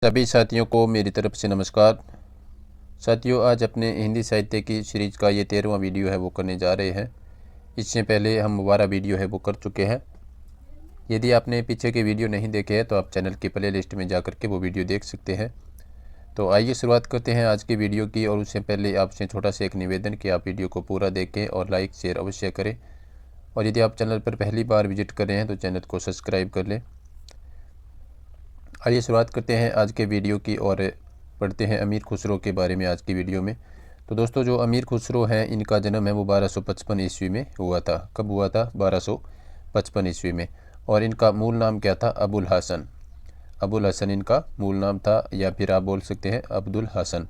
सभी साथियों को मेरी तरफ से नमस्कार। साथियों, आज अपने हिंदी साहित्य की सीरीज़ का ये 13वां वीडियो है वो करने जा रहे हैं। इससे पहले हम 12 वीडियो है वो कर चुके हैं। यदि आपने पीछे के वीडियो नहीं देखे हैं तो आप चैनल की प्ले लिस्ट में जा कर के वो वीडियो देख सकते हैं। तो आइए शुरुआत करते हैं आज की वीडियो की। और उससे पहले आपसे छोटा सा एक निवेदन कि आप वीडियो को पूरा देखें और लाइक शेयर अवश्य करें। और यदि आप चैनल पर पहली बार विजिट कर रहे हैं तो चैनल को सब्सक्राइब कर लें। आइए शुरुआत करते हैं आज के वीडियो की और पढ़ते हैं अमीर खुसरो के बारे में आज की वीडियो में। तो दोस्तों, जो अमीर खुसरो हैं इनका जन्म है वो 1255 ईस्वी में हुआ था। कब हुआ था? 1255 ईस्वी में। और इनका मूल नाम क्या था? अबुल हसन। अबुल हसन इनका मूल नाम था, या फिर आप बोल सकते हैं अब्दुल हसन।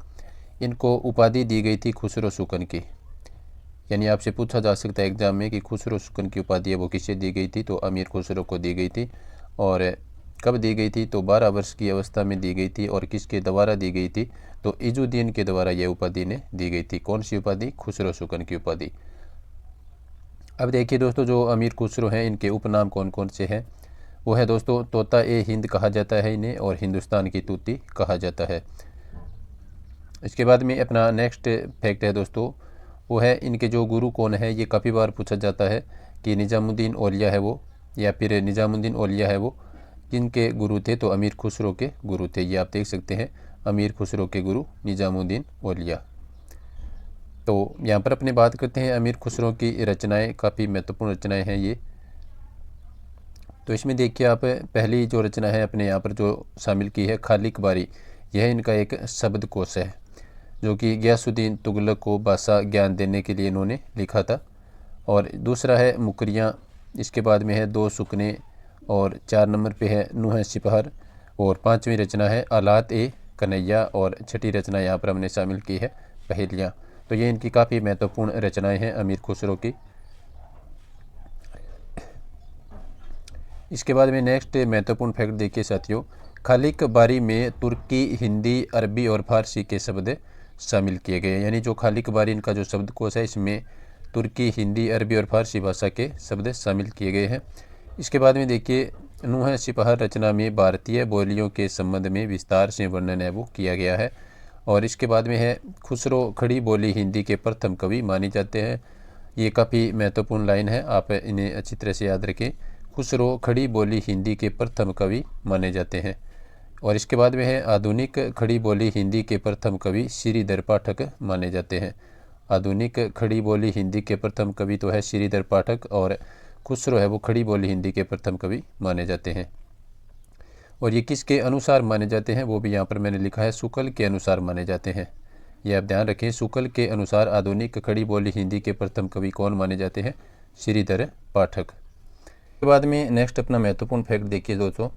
इनको उपाधि दी गई थी खुसरो सुकन की। यानी आपसे पूछा जा सकता है एग्जाम में कि खुसरो सुकन की उपाधि है वो किसे दी गई थी? तो अमीर खुसरो को दी गई थी। और कब दी गई थी? तो 12 वर्ष की अवस्था में दी गई थी। और किसके द्वारा दी गई थी? तो इजुद्दीन के द्वारा यह उपाधि ने दी गई थी। कौन सी उपाधि? खुसरो सुकन की उपाधि। अब देखिए दोस्तों, जो अमीर खुसरो हैं इनके उपनाम कौन कौन से हैं। वो है दोस्तों, तोता ए हिंद कहा जाता है इन्हें, और हिंदुस्तान की तूती कहा जाता है। इसके बाद में अपना नेक्स्ट फैक्ट है दोस्तों, वो है इनके जो गुरु कौन है। ये काफ़ी बार पूछा जाता है कि निज़ामुद्दीन औलिया है वो, या फिर निज़ामुद्दीन औलिया है वो किनके गुरु थे? तो अमीर खुसरो के गुरु थे। ये आप देख सकते हैं, अमीर खुसरो के गुरु निज़ामुद्दीन औलिया। तो यहाँ पर अपने बात करते हैं अमीर खुसरो की रचनाएं। काफ़ी महत्वपूर्ण रचनाएं हैं ये। तो इसमें देखिए आप, पहली जो रचना है अपने यहाँ पर जो शामिल की है, खालिक बारी। यह इनका एक शब्दकोश है जो कि गयासुद्दीन तुगलक को भाषा ज्ञान देने के लिए इन्होंने लिखा था। और दूसरा है मुकरियाँ। इसके बाद में है दो सुकने। और 4 नंबर पे है नूह सिपहर। और 5वीं रचना है आलात ए कन्हैया। और 6ठी रचना यहाँ पर हमने शामिल की है पहेलियाँ। तो ये इनकी काफ़ी महत्वपूर्ण रचनाएं हैं अमीर खुसरो की। इसके बाद में नेक्स्ट महत्वपूर्ण फैक्ट देखिए साथियों, खालिक बारी में तुर्की, हिंदी, अरबी और फारसी के शब्द शामिल किए गए। यानी जो खालिक बारी इनका जो शब्दकोश है इसमें तुर्की, हिंदी, अरबी और फारसी भाषा के शब्द शामिल किए गए हैं। इसके बाद में देखिए, नूह सिपहर रचना में भारतीय बोलियों के संबंध में विस्तार से वर्णन है वो किया गया है। और इसके बाद में है खुसरो खड़ी बोली हिंदी के प्रथम कवि माने जाते हैं। ये काफ़ी महत्वपूर्ण लाइन है, आप इन्हें अच्छी तरह से याद रखें। खुसरो खड़ी बोली हिंदी के प्रथम कवि माने जाते हैं। और इसके बाद में है आधुनिक खड़ी बोली हिंदी के प्रथम कवि श्रीधर पाठक माने जाते हैं। आधुनिक खड़ी बोली हिंदी के प्रथम कवि तो है श्रीधर पाठक, और खुसरो है वो खड़ी बोली हिंदी के प्रथम कवि माने जाते हैं। और ये किसके अनुसार माने जाते हैं वो भी यहाँ पर मैंने लिखा है, शुक्ल के अनुसार माने जाते हैं। ये आप ध्यान रखें, शुक्ल के अनुसार आधुनिक खड़ी बोली हिंदी के प्रथम कवि कौन माने जाते हैं? श्रीधर पाठक। उसके बाद में नेक्स्ट अपना महत्वपूर्ण फैक्ट देखिए दोस्तों,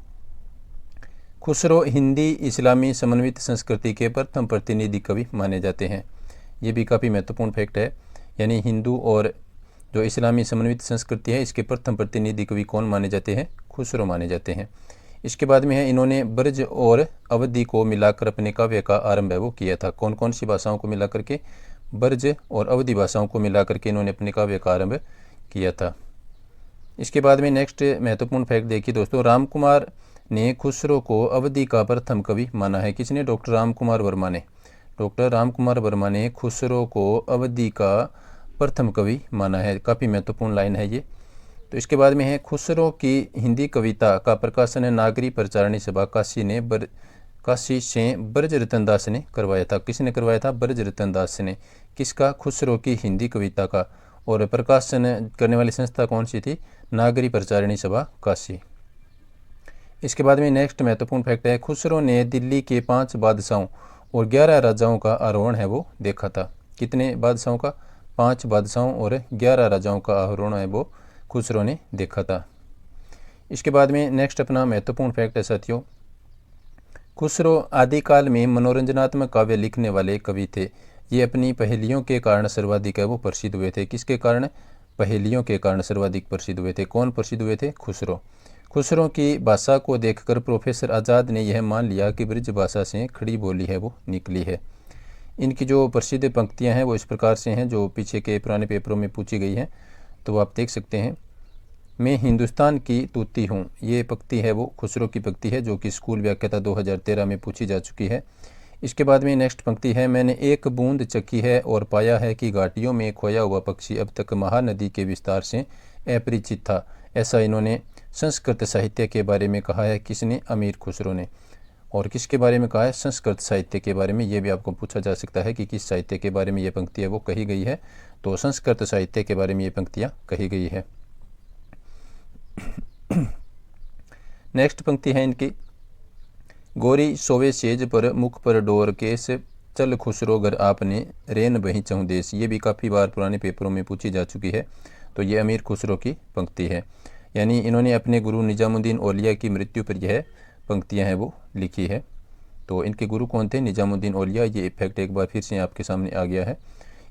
खुसरो हिंदी इस्लामी समन्वित संस्कृति के प्रथम प्रतिनिधि कवि माने जाते हैं। ये भी काफ़ी महत्वपूर्ण फैक्ट है। यानी हिंदू और जो इस्लामी समन्वित संस्कृति है इसके प्रथम प्रतिनिधि कवि कौन माने जाते हैं? खुसरो माने जाते हैं। इसके बाद में है इन्होंने ब्रज और अवधी को मिलाकर अपने काव्य का आरंभ है वो किया था। कौन कौन सी भाषाओं को मिलाकर के? ब्रज और अवधी भाषाओं को मिलाकर के इन्होंने अपने काव्य का आरंभ किया था। इसके बाद में नेक्स्ट महत्वपूर्ण फैक्ट देखिए दोस्तों, रामकुमार ने खुसरो को अवधी का प्रथम कवि माना है। किसने? डॉक्टर रामकुमार वर्मा ने। डॉक्टर रामकुमार वर्मा ने खुसरो को अवधी का प्रथम कवि माना है। काफ़ी महत्वपूर्ण लाइन है ये। तो इसके बाद में है खुसरो की हिंदी कविता का प्रकाशन नागरी प्रचारणी सभा काशी से ब्रजरतन दास ने करवाया था। किसने करवाया था? ब्रजरतन दास ने। किसका? खुसरो की हिंदी कविता का। और प्रकाशन करने वाली संस्था कौन सी थी? नागरी प्रचारणी सभा काशी। इसके बाद में नेक्स्ट महत्वपूर्ण फैक्ट है, खुसरो ने दिल्ली के 5 बादशाहों और 11 राजाओं का आरोहण है वो देखा था। कितने बादशाहों का? 5 बादशाहों और 11 राजाओं का आरोहण है वो खुसरो ने देखा था। इसके बाद में नेक्स्ट अपना महत्वपूर्ण फैक्ट है साथियों, खुसरो आदिकाल में मनोरंजनात्मक काव्य लिखने वाले कवि थे। ये अपनी पहेलियों के कारण सर्वाधिक है वो प्रसिद्ध हुए थे। किसके कारण? पहेलियों के कारण सर्वाधिक प्रसिद्ध हुए थे। कौन प्रसिद्ध हुए थे? खुसरो। खुसरो की भाषा को देखकर प्रोफेसर आज़ाद ने यह मान लिया कि ब्रज भाषा से खड़ी बोली है वो निकली है। इनकी जो प्रसिद्ध पंक्तियां हैं वो इस प्रकार से हैं, जो पीछे के पुराने पेपरों में पूछी गई हैं, तो आप देख सकते हैं। मैं हिंदुस्तान की तूती हूँ। ये पंक्ति है वो खुसरो की पंक्ति है, जो कि स्कूल व्याख्याता 2013 में पूछी जा चुकी है। इसके बाद में नेक्स्ट पंक्ति है, मैंने एक बूंद चखी है और पाया है कि घाटियों में खोया हुआ पक्षी अब तक महानदी के विस्तार से अपरिचित था। ऐसा इन्होंने संस्कृत साहित्य के बारे में कहा है। किसने? अमीर खुसरो ने। और किसके बारे में कहा है? संस्कृत साहित्य के बारे में। ये भी आपको पूछा जा सकता है कि किस साहित्य के बारे में ये पंक्ति है वो कही गई है। तो संस्कृत साहित्य के बारे में ये पंक्तियाँ कही गई है। नेक्स्ट पंक्ति है इनकी, गोरी सोवे सेज पर मुख पर डोर केस चल खुसरो घर आपने रेन बही चहु देश। ये भी काफ़ी बार पुराने पेपरों में पूछी जा चुकी है। तो ये अमीर खुसरो की पंक्ति है, यानी इन्होंने अपने गुरु निजामुद्दीन औलिया की मृत्यु पर यह पंक्तियां हैं वो लिखी है। तो इनके गुरु कौन थे? निजामुद्दीन औलिया। ये इफेक्ट एक बार फिर से आपके सामने आ गया है।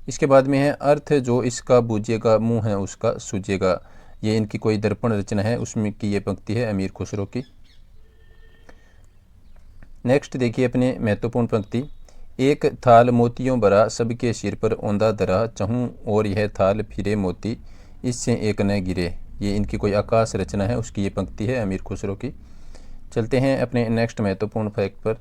इसके बाद में है, अर्थ जो इसका बूझेगा मुँह है उसका सूझेगा। ये इनकी कोई दर्पण रचना है, उसमें की ये पंक्ति है अमीर खुसरो की। नेक्स्ट देखिए अपने महत्वपूर्ण पंक्ति, एक थाल मोतियों भरा सबके सिर पर औंधा धरा चहूँ और यह थाल फिरे मोती इससे एक न गिरे। ये इनकी कोई आकाश रचना है, उसकी ये पंक्ति है अमीर खुसरो की। चलते हैं अपने नेक्स्ट महत्वपूर्ण फैक्ट पर,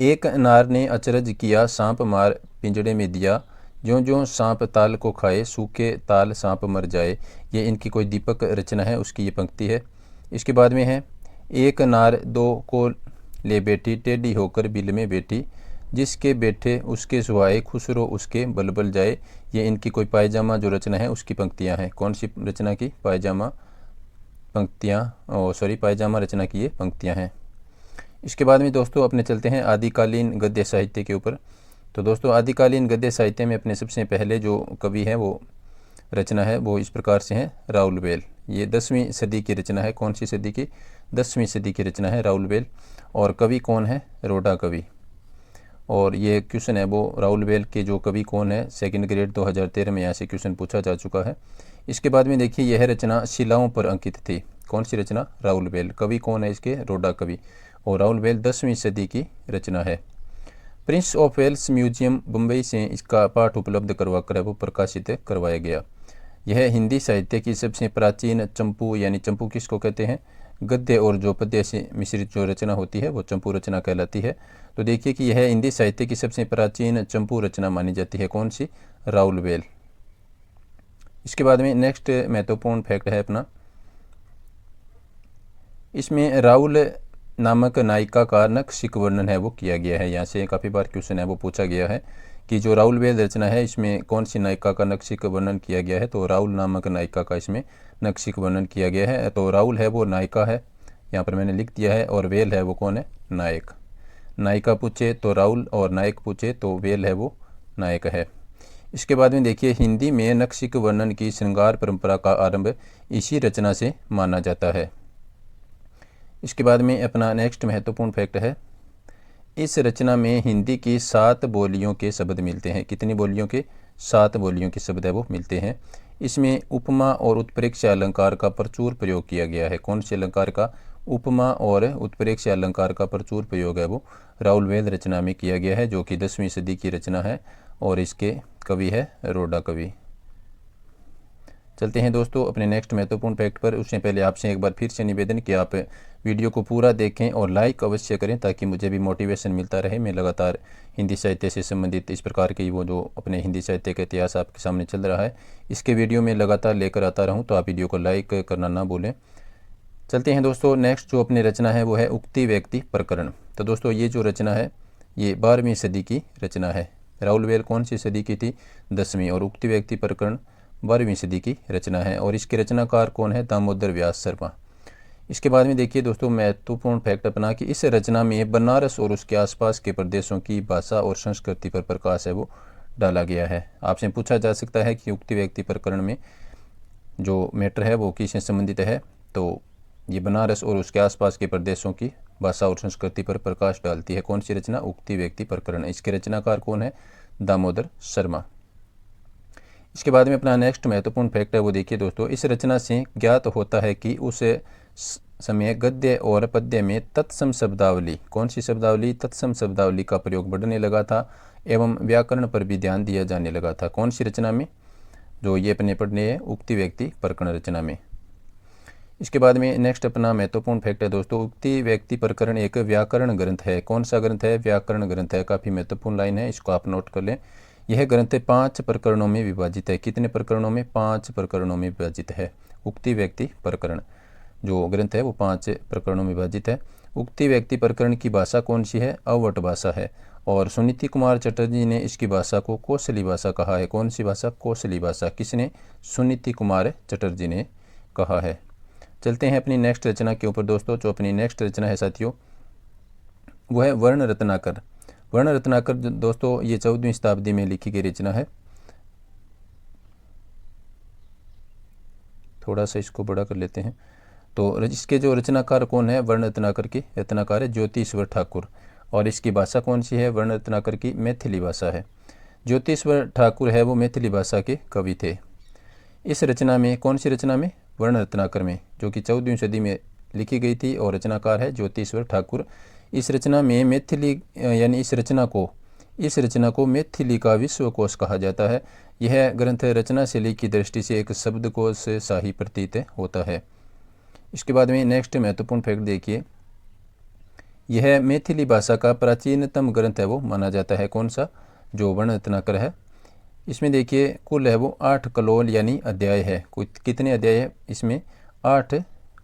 एक नार ने अचरज किया सांप मार पिंजड़े में दिया ज्यों ज्यों सांप ताल को खाए सूखे ताल सांप मर जाए। ये इनकी कोई दीपक रचना है, उसकी ये पंक्ति है। इसके बाद में है, एक नार दो को ले बैठी टेढ़ी होकर बिल में बैठी जिसके बैठे उसके सुहाए खुसरो उसके बलबल जाए। ये इनकी कोई पायजामा जो रचना है उसकी पंक्तियां हैं। कौन सी रचना की? पायजामा पंक्तियां, पायजामा रचना की ये पंक्तियां हैं। इसके बाद में दोस्तों अपने चलते हैं आदिकालीन गद्य साहित्य के ऊपर। तो दोस्तों आदिकालीन गद्य साहित्य में अपने सबसे पहले जो कवि है वो रचना है वो इस प्रकार से है, राउल बेल। ये 10वीं सदी की रचना है। कौन सी सदी की? 10वीं सदी की रचना है राउल बेल। और कवि कौन है? रोडा कवि। और ये क्वेश्चन है वो राउल बेल के जो कवि कौन है, सेकंड ग्रेड 2013 में यहाँ से क्वेश्चन पूछा जा चुका है। इसके बाद में देखिए यह रचना शिलाओं पर अंकित थी। कौन सी रचना? राउल बेल। कवि कौन है इसके? रोडा कवि। और राउल बेल 10वीं सदी की रचना है। Prince of Wales museum Bombay से इसका पाठ उपलब्ध करवा कर वो प्रकाशित करवाया गया। यह हिंदी साहित्य की सबसे प्राचीन चंपू, यानी चंपू किसको कहते हैं? गद्य और जो पद्य से मिश्रित जो रचना होती है वो चंपू रचना कहलाती है। तो देखिए कि यह हिंदी साहित्य की सबसे प्राचीन चंपू रचना मानी जाती है। कौन सी? राउल बेल। इसके बाद में नेक्स्ट महत्वपूर्ण फैक्ट है अपना, इसमें राउल नामक नायिका का नक्शिक वर्णन है वो किया गया है। यहाँ से काफ़ी बार क्वेश्चन है वो पूछा गया है कि जो राउल बेल रचना है इसमें कौन सी नायिका का नक्शिक वर्णन किया गया है। तो राउल नामक नायिका का इसमें नक्शिक वर्णन किया गया है। तो राउल है वो नायिका है, यहाँ पर मैंने लिख दिया है, और वेल है वो कौन है? नायक। नायिका पूछे तो राउल और नायक पूछे तो वेल है वो नायक है। इसके बाद में देखिए हिंदी में नक्शिक वर्णन की श्रृंगार परंपरा का आरंभ इसी रचना से माना जाता है। इसके बाद में अपना नेक्स्ट महत्वपूर्ण फैक्ट है, इस रचना में हिंदी की 7 बोलियों के शब्द मिलते हैं। कितनी बोलियों के? 7 बोलियों के शब्द है वो मिलते हैं। इसमें उपमा और उत्प्रेक्ष्य अलंकार का प्रचुर प्रयोग किया गया है। कौन से अलंकार का? उपमा और उत्प्रेक्ष्य अलंकार का प्रचुर प्रयोग है वो राउल बेल रचना में किया गया है, जो कि 10वीं सदी की रचना है और इसके कवि है रोडा कवि। चलते हैं दोस्तों अपने नेक्स्ट महत्वपूर्ण फैक्ट पर। उससे पहले आपसे एक बार फिर से निवेदन कि आप वीडियो को पूरा देखें और लाइक अवश्य करें ताकि मुझे भी मोटिवेशन मिलता रहे। मैं लगातार हिंदी साहित्य से संबंधित इस प्रकार के वो जो अपने हिंदी साहित्य का इतिहास आपके सामने चल रहा है इसके वीडियो में लगातार लेकर आता रहूँ, तो आप वीडियो को लाइक करना ना भूलें। चलते हैं दोस्तों नेक्स्ट जो अपनी रचना है वो है उक्ति व्यक्ति प्रकरण। तो दोस्तों ये जो रचना है ये 12वीं सदी की रचना है। राउल बेल कौन सी सदी की थी? 10वीं। और उक्ति व्यक्ति प्रकरण 12वीं सदी की रचना है और इसके रचनाकार कौन है? दामोदर व्यास शर्मा। इसके बाद में देखिए दोस्तों महत्वपूर्ण फैक्ट अपना कि इस रचना में बनारस और उसके आसपास के प्रदेशों की भाषा और संस्कृति पर प्रकाश है वो डाला गया है। आपसे पूछा जा सकता है कि उक्ति व्यक्ति प्रकरण में जो मैटर है वो किससे संबंधित है? तो ये बनारस और उसके आसपास के प्रदेशों की भाषा और संस्कृति पर प्रकाश डालती है। कौन सी रचना? उक्ति व्यक्ति प्रकरण। इसके रचनाकार कौन है? दामोदर शर्मा। इसके बाद में अपना नेक्स्ट महत्वपूर्ण फैक्ट है वो देखिए दोस्तों, इस रचना से ज्ञात होता है कि उस समय गद्य और पद्य में तत्सम शब्दावली, कौन सी शब्दावली? तत्सम शब्दावली का प्रयोग बढ़ने लगा था एवं व्याकरण पर भी ध्यान दिया जाने लगा था। कौन सी रचना में? जो ये अपने पढ़ने हैं उक्ति व्यक्ति प्रकरण रचना में। इसके बाद में नेक्स्ट अपना महत्वपूर्ण फैक्ट है दोस्तों, उक्ति व्यक्ति प्रकरण एक व्याकरण ग्रंथ है। कौन सा ग्रंथ है? व्याकरण ग्रंथ है। काफ़ी महत्वपूर्ण लाइन है, इसको आप नोट कर लें। यह ग्रंथ 5 प्रकरणों में विभाजित है। कितने प्रकरणों में? 5 प्रकरणों में विभाजित है। उक्ति व्यक्ति प्रकरण जो ग्रंथ है वो 5 प्रकरणों में विभाजित है। उक्ति व्यक्ति प्रकरण की भाषा कौन सी है? अवट भाषा है। और सुनीति कुमार चटर्जी ने इसकी भाषा को कौशली भाषा कहा है। कौन सी भाषा? कौशली भाषा। किसने? सुनीति कुमार चटर्जी ने कहा है। चलते हैं अपनी नेक्स्ट रचना के ऊपर दोस्तों। जो अपनी नेक्स्ट रचना है साथियों वो है वर्ण रत्नाकर। वर्ण रत्नाकर दोस्तों ये 14वीं शताब्दी में लिखी गई रचना है। थोड़ा सा इसको बड़ा कर लेते हैं। तो इसके जो रचनाकार कौन है? वर्ण रत्नाकर की रचनाकार है ज्योतिश्वर ठाकुर। और इसकी भाषा कौन सी है? वर्ण रत्नाकर की मैथिली भाषा है। ज्योतिश्वर ठाकुर है वो मैथिली भाषा के कवि थे। इस रचना में, कौन सी रचना में? वर्ण रत्नाकर में, जो कि 14वीं सदी में लिखी गई थी और रचनाकार है ज्योतिश्वर ठाकुर। इस रचना में मैथिली यानी इस रचना को मैथिली का विश्वकोश कहा जाता है। यह ग्रंथ रचना शैली की दृष्टि से एक शब्दकोश से शाही प्रतीत होता है। इसके बाद में नेक्स्ट महत्वपूर्ण फैक्ट देखिए, यह मैथिली भाषा का प्राचीनतम ग्रंथ है वो माना जाता है। कौन सा? जो वर्ण रत्नाकर है। इसमें देखिए कुल है वो 8 कलोल यानी अध्याय है। कितने अध्याय है? इसमें 8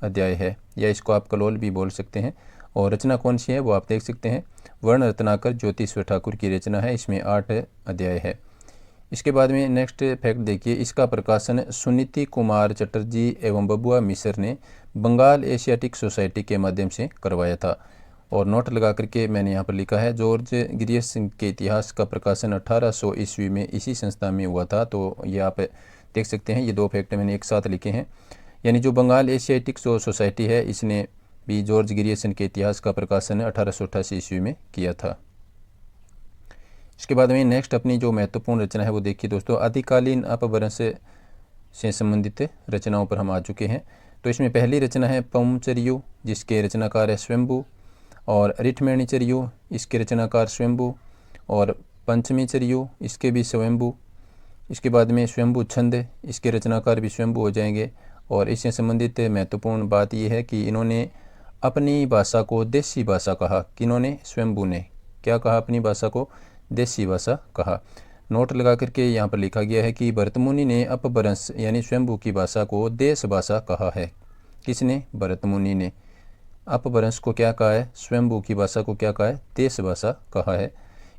अध्याय है, या इसको आप कलोल भी बोल सकते हैं। और रचना कौन सी है वो आप देख सकते हैं, वर्ण रत्नाकर ज्योतिश्वर ठाकुर की रचना है। इसमें 8 अध्याय है। इसके बाद में नेक्स्ट फैक्ट देखिए, इसका प्रकाशन सुनीति कुमार चटर्जी एवं बबुआ मिश्र ने बंगाल एशियाटिक सोसाइटी के माध्यम से करवाया था। और नोट लगा करके मैंने यहाँ पर लिखा है, जॉर्ज ग्रियर्सन के इतिहास का प्रकाशन 1800 ईस्वी में इसी संस्था में हुआ था। तो ये आप देख सकते हैं, ये 2 फैक्ट मैंने एक साथ लिखे हैं। यानी जो बंगाल एशियाटिक सोसाइटी है इसने भी जॉर्ज ग्रियर्सन के इतिहास का प्रकाशन 1888 ईस्वी में किया था। इसके बाद में नेक्स्ट अपनी जो महत्वपूर्ण रचना है वो देखिए दोस्तों, आदिकालीन अपभ्रंश से संबंधित रचनाओं पर हम आ चुके हैं। तो इसमें पहली रचना है पौमचर्यु, जिसके रचनाकार है स्वयंभू। और रिठमेणीचर्यु, इसके रचनाकार स्वयंभू। और पंचमीचर्यु, इसके भी स्वयंभू। इसके बाद में स्वयंभू छंद, इसके रचनाकार भी स्वयंभू हो जाएंगे। और इससे संबंधित महत्वपूर्ण बात यह है कि इन्होंने अपनी भाषा को देसी भाषा कहा। किन्होंने? स्वयंभू ने क्या कहा? अपनी भाषा को देसी भाषा कहा। नोट लगा करके यहाँ पर लिखा गया है कि भरतमुनि ने अपभ्रंश यानी स्वयंभू की भाषा को देश भाषा कहा है। किसने? भरतमुनि ने। अपभ्रंश को क्या कहा है? स्वयंभू की भाषा को क्या कहा है? देश भाषा कहा है।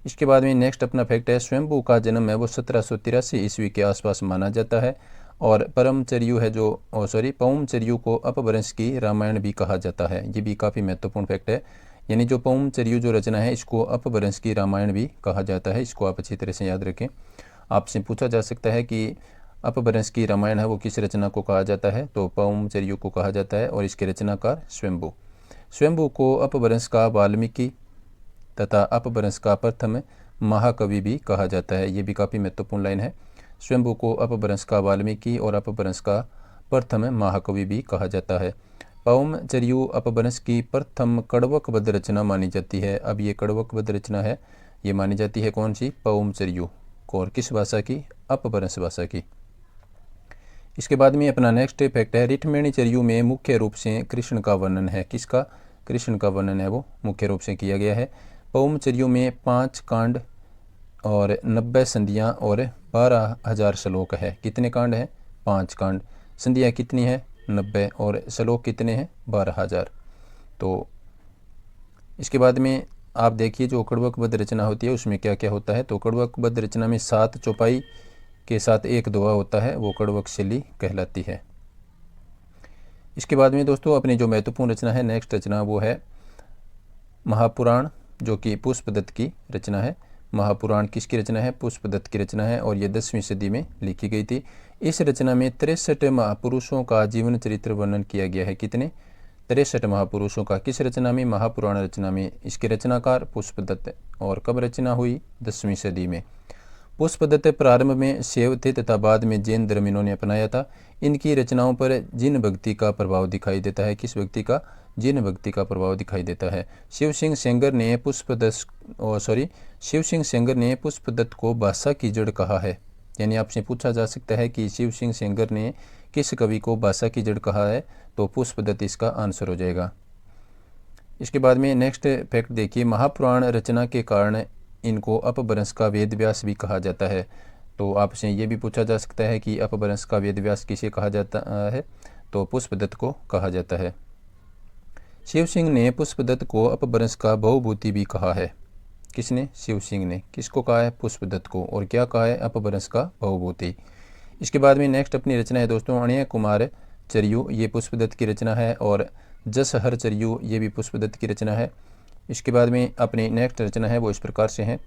इसके बाद में नेक्स्ट अपना फैक्ट है, स्वयंभू का जन्म है वो 1783 ईस्वी के आसपास माना जाता है। और परमचर्यु है जो पौमचर्यु को अपभ्रंश की रामायण भी कहा जाता है। ये भी काफ़ी महत्वपूर्ण फैक्ट है। यानी जो पौमचर्यु जो रचना है इसको अपभ्रंश की रामायण भी कहा जाता है। इसको आप अच्छी तरह से याद रखें। आपसे पूछा जा सकता है कि अपभ्रंश की रामायण है वो किस रचना को कहा जाता है? तो पौमचर्यु को कहा जाता है। और इसके रचनाकार स्वयंभू। स्वयंभू को अपभ्रंश का वाल्मीकि तथा अपभ्रंश का प्रथम महाकवि भी कहा जाता है। ये भी काफ़ी महत्वपूर्ण लाइन है। स्वयंभू को अपभ्रंश का वाल्मीकि और अपभ्रंश का प्रथम महाकवि भी कहा जाता है। पौमचर्यु अपभ्रंश की प्रथम कड़वकबद्ध रचना मानी जाती है। अब ये कड़वकबद्ध रचना है, ये मानी जाती है कौन सी? पौमचर्यु। और किस भाषा की? अपभ्रंश भाषा की। इसके बाद में अपना नेक्स्ट फैक्ट है, रिठमेणीचर्यु में मुख्य रूप से कृष्ण का वर्णन है। किसका? कृष्ण का वर्णन है वो मुख्य रूप से किया गया है। पौमचर्यु में 5 कांड और 90 संधियाँ और 12,000 श्लोक है। कितने कांड हैं? 5 कांड। संधियाँ कितनी है? 90। और श्लोक कितने हैं? 12,000। तो इसके बाद में आप देखिए जो कड़वकबद्ध रचना होती है उसमें क्या क्या होता है। तो कड़वकबद्ध रचना में 7 चौपाई के साथ एक दोहा होता है, वो कड़वक शैली कहलाती है। इसके बाद में दोस्तों अपनी जो महत्वपूर्ण रचना है नेक्स्ट रचना वो है महापुराण, जो कि पुष्पदत्त की रचना है। महापुराण किसकी रचना है? पुष्पदत्त की रचना है। और ये 10वीं सदी में लिखी गई थी। इस रचना में 63 महापुरुषों का जीवन चरित्र वर्णन किया गया है। कितने? 63 महापुरुषों का। किस रचना में? महापुराण रचना में। इसके रचनाकार पुष्पदत्त। और कब रचना हुई? 10वीं सदी में। पुष्पदत्त प्रारंभ में शैव थे तथा बाद में जैन धर्म इन्होंने अपनाया था। इनकी रचनाओं पर जिन भक्ति का प्रभाव दिखाई देता है। किस भक्ति का? जिन भक्ति का प्रभाव दिखाई देता है। शिव सिंह सेंगर ने पुष्पदत्त को भाषा की जड़ कहा है। यानी आपसे पूछा जा सकता है कि शिव सिंह सेंगर ने किस कवि को भाषा की जड़ कहा है, तो पुष्पदत्त इसका आंसर हो जाएगा। इसके बाद में नेक्स्ट फैक्ट देखिए, महापुराण रचना के कारण इनको अपभ्रंश का वेद व्यास भी कहा जाता है। तो आपसे ये भी पूछा जा सकता है कि अपभ्रंश का वेद व्यास किसे कहा जाता है, तो पुष्पदत्त को कहा जाता है। शिव सिंह ने पुष्पदत्त को अपभ्रंश का बहुभूति भी कहा है। किसने? शिव सिंह ने। किसको कहा है? पुष्पदत्त को। और क्या कहा है? अपभ्रंश का बहुभूति। इसके बाद में नेक्स्ट अपनी रचना है दोस्तों अण्य कुमार चरियु, ये पुष्पदत्त की रचना है। और जस हर चरियु, ये भी पुष्पदत्त की रचना है। इसके बाद में अपनी नेक्स्ट रचना है वो इस प्रकार से है,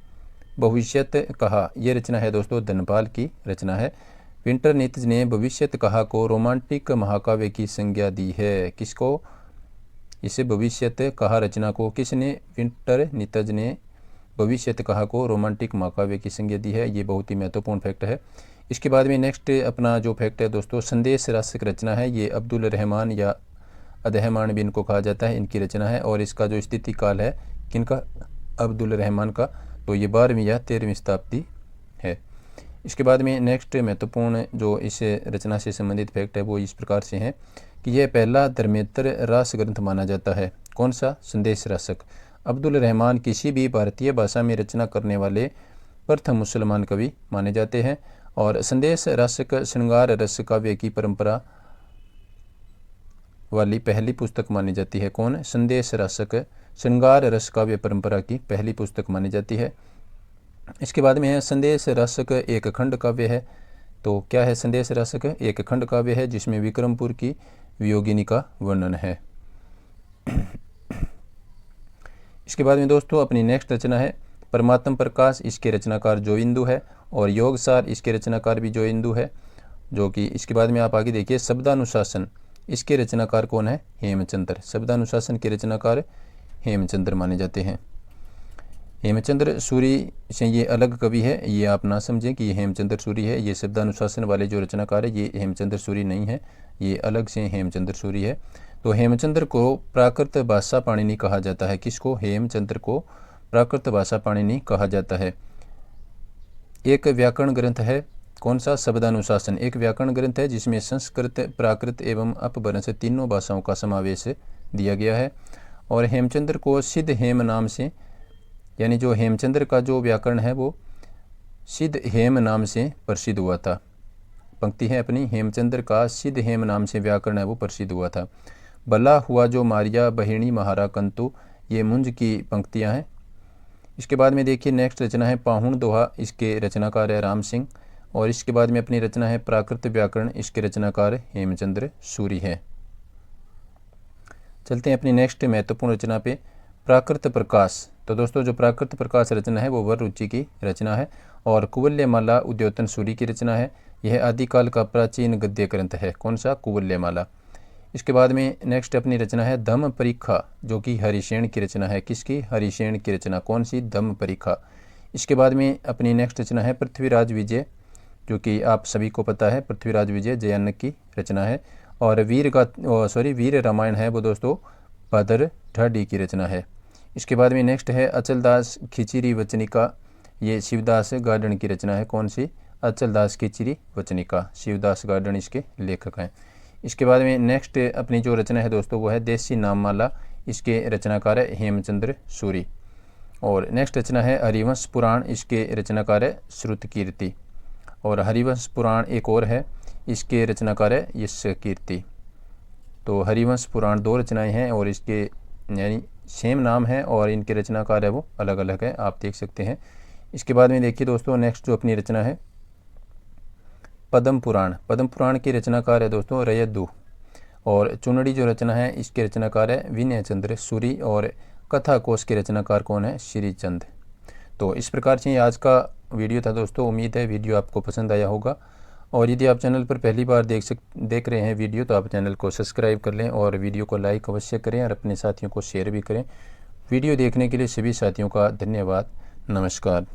भविष्यत कहा, ये रचना है दोस्तों धनपाल की रचना है। विंटर नीतज ने भविष्यत कहा को रोमांटिक महाकाव्य की संज्ञा दी है। किसको? इसे भविष्यत कहा रचना को किसने? विंटर नीतज ने भविष्यत कहा को रोमांटिक महाकाव्य की संज्ञा दी है। ये बहुत ही महत्वपूर्ण फैक्ट है। इसके बाद में नेक्स्ट अपना जो फैक्ट है दोस्तों, संदेश रासक रचना है, ये अब्दुल रहमान या अदहमान भी इनको कहा जाता है, इनकी रचना है। और इसका जो स्थिति काल है किनका? अब्दुल रहमान का। तो ये 12वीं या 13वीं शताब्दी है। इसके बाद में नेक्स्ट महत्वपूर्ण जो इस रचना से संबंधित फैक्ट है वो इस प्रकार से है कि यह पहला धर्मेतर रास ग्रंथ माना जाता है। कौन सा? संदेश रासक। अब्दुल रहमान किसी भी भारतीय भाषा में रचना करने वाले प्रथम मुसलमान कवि माने जाते हैं। और संदेश रासक श्रृंगार रस काव्य की परंपरा वाली पहली पुस्तक मानी जाती है। कौन? संदेश रासक श्रृंगार रस काव्य परंपरा की पहली पुस्तक मानी जाती है। इसके बाद में है संदेश रासक एक खंड काव्य है। तो क्या है संदेश रासक? एक खंड काव्य है जिसमें विक्रमपुर की वियोगिनी का वर्णन है। इसके बाद में दोस्तों अपनी नेक्स्ट रचना है परमात्म प्रकाश, इसके रचनाकार जोइंदु है। और योगसार, इसके रचनाकार भी जोइंदु है। जो कि इसके बाद में आप आगे देखिए शब्दानुशासन, इसके रचनाकार कौन है? हेमचंद्र। शब्दानुशासन के रचनाकार हेमचंद्र माने जाते हैं। हेमचंद्र सूरी से ये अलग कवि है, ये आप ना समझें कि ये हेमचंद्र सूरी है। ये शब्दानुशासन वाले जो रचनाकार है ये हेमचंद्र सूरी नहीं है, ये अलग से हेमचंद्र सूरी है। तो हेमचंद्र को प्राकृत भाषा पाणिनि कहा जाता है। किसको? हेमचंद्र को प्राकृत भाषा पाणिनि कहा जाता है। एक व्याकरण ग्रंथ है। कौन सा? शब्दानुशासन एक व्याकरण ग्रंथ है जिसमें संस्कृत, प्राकृत एवं अपभ्रंश तीनों भाषाओं का समावेश दिया गया है। और हेमचंद्र को सिद्ध हेम नाम से, यानी जो हेमचंद्र का जो व्याकरण है वो सिद्ध हेम नाम से प्रसिद्ध हुआ था। पंक्ति है अपनी, हेमचंद्र का सिद्ध हेम नाम से व्याकरण है वो प्रसिद्ध हुआ था। भला हुआ जो मारिया बहिणी महारा कंतु, ये मुंज की पंक्तियां हैं। इसके बाद में देखिए नेक्स्ट रचना है पाहुण दोहा, इसके रचनाकार है राम सिंह। और इसके बाद में अपनी रचना है प्राकृत व्याकरण, इसके रचनाकार हेमचंद्र सूरी है। चलते हैं अपनी नेक्स्ट महत्वपूर्ण रचना पे, प्राकृत प्रकाश। तो दोस्तों जो प्राकृत प्रकाश रचना है वो वर रुचि की रचना है। और कुवल्यमाला उद्योतन सूरी की रचना है। यह आदिकाल का प्राचीन गद्य ग्रंथ है। कौन सा? कुवल्यमाला। इसके बाद में नेक्स्ट अपनी रचना है धम्म परीक्षा, जो कि हरिशेन की रचना है। किसकी? हरिशेन की रचना। कौन सी? धम्म परीक्षा। इसके बाद में अपनी नेक्स्ट रचना है पृथ्वीराज विजय, जो कि आप सभी को पता है पृथ्वीराज विजय जयानक की रचना है। और वीर रामायण है वो दोस्तों भादर ढाडी की रचना है। इसके बाद में नेक्स्ट है अचलदास खिचरी वचनिका, ये शिवदास गार्डन की रचना है। कौन सी? अचलदास खिचरी वचनिका, शिवदास गार्डन इसके लेखक हैं। इसके बाद में नेक्स्ट अपनी जो रचना है दोस्तों वो है देसी नाममाला, इसके रचनाकार है हेमचंद्र सूरी। और नेक्स्ट रचना है हरिवंश पुराण, इसके रचनाकार है श्रुत कीर्ति। और हरिवंश पुराण एक और है, इसके रचनाकार है यश कीर्ति। तो हरिवंश पुराण दो रचनाएं हैं और इसके यानी सेम नाम है और इनके रचनाकार है वो अलग अलग है, आप देख सकते हैं। इसके बाद में देखिए दोस्तों नेक्स्ट जो अपनी रचना है पद्म पुराण। पद्म पुराण की रचनाकार है दोस्तों रयदू। और चुनड़ी जो रचना है इसके रचनाकार है विनय चंद्र सूरी। और कथा कोश के रचनाकार कौन है? श्रीचंद। तो इस प्रकार से आज का वीडियो था दोस्तों। उम्मीद है वीडियो आपको पसंद आया होगा। और यदि आप चैनल पर पहली बार देख रहे हैं वीडियो तो आप चैनल को सब्सक्राइब कर लें और वीडियो को लाइक अवश्य करें और अपने साथियों को शेयर भी करें। वीडियो देखने के लिए सभी साथियों का धन्यवाद। नमस्कार।